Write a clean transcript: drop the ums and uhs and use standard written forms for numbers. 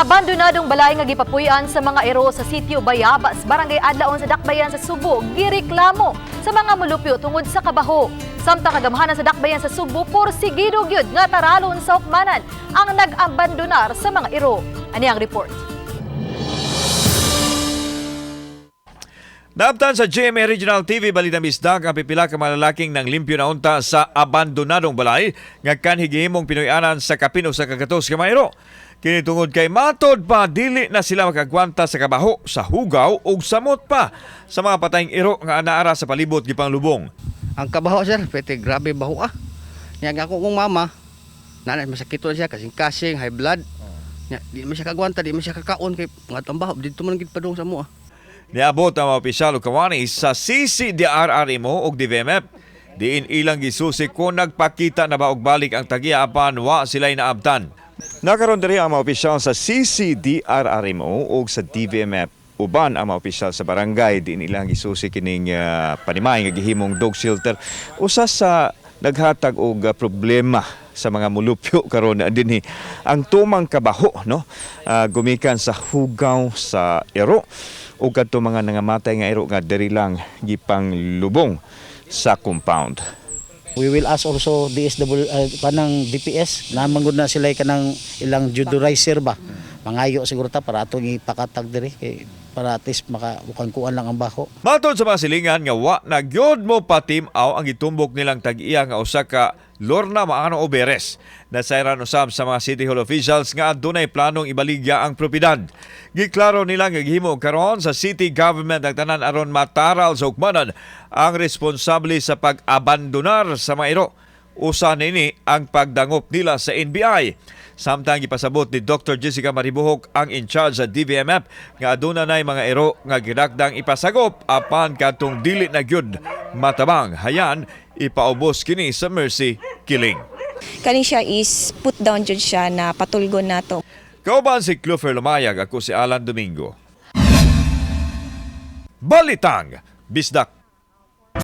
Abandonadong balay nga gipapuy-an sa mga ero sa sitio Bayabas, Barangay Adlaon sa Dakbayan sa Subo, gireklamo sa mga mulupyo tungod sa kabaho. Samtang kagamhanan sa Dakbayan sa Subo, porsigido gyud nga taralon sa hukmanan ang nag-abandonar sa mga ero. Ani ang report. Naabtan sa GMA Regional TV, balita misdag ang pipila ka malalaking ng limpyo na unta sa abandonadong balay nga kanhigihimong Pinoyanan sa kapino sa kagatos ka mayro. Kini tungod kay matod pa dili na sila makagwanta sa kabaho, sa hugaw ug samot pa sa mga patayng iro nga anaara sa palibot gipang lubong. Ang kabaho sir, pwede grabe baho ah. Nga ako kong mama, nanay masakit na siya kasing-kasing, high blood. Di man siya kagwanta, di man siya kakaon kay mga tambaho, dito man gid padung sa mo ah. Niabot ang mga opisyal ug kawani sa CCDRRMO ug DVMF. Diin ilang gisusi kung nagpakita na ba og balik ang tagiya apan wa sila'y naabtan. Nakaroon diri ang mga opisyal sa CCDRRMO ug sa DVMF. Uban ang mga opisyal sa barangay diin ilang gisusi kining panimay nga gihimong dog shelter. Usa sa naghatag og problema sa mga mulupyo karon dinhi ang tumang kabaho no, gumikan sa hugaw sa ero ug kadto mga nangamatay nga ero nga diri lang gipang lubong sa compound. We will ask also panang DPS na manggod na sila kanang ilang judorizer ba. Mangayo siguro ta para atong ipakatag diri kay para at least makakuan lang ang baho. Matod sa mga silingan nga wa na gyud mo patimaw ang gitumbok nilang tag-iya nga usa ka Lorna Maano Oberes. Nasayran usab sa mga City Hall officials nga adunay planong ibaligya ang propiedad. Giklaro nila nga gihimo karon sa city government ang tanan aron mataral sa hukmanan ang responsable sa pag-abandonar sa mga iro. Usa nini ang pagdangop nila sa NBI. Samtang ipasabot ni Dr. Jessica Maribuhok ang in charge sa DVMF nga aduna nay mga ero nga gidakdang ipasagop apan katong dili na gyud matabang hayan ipaubos kini sa Mercy Killing. Kani siya is put down jud siya na patulgon nato. Kauban si Clover Lumayag, ako si Alan Domingo. Balitang Bisdak.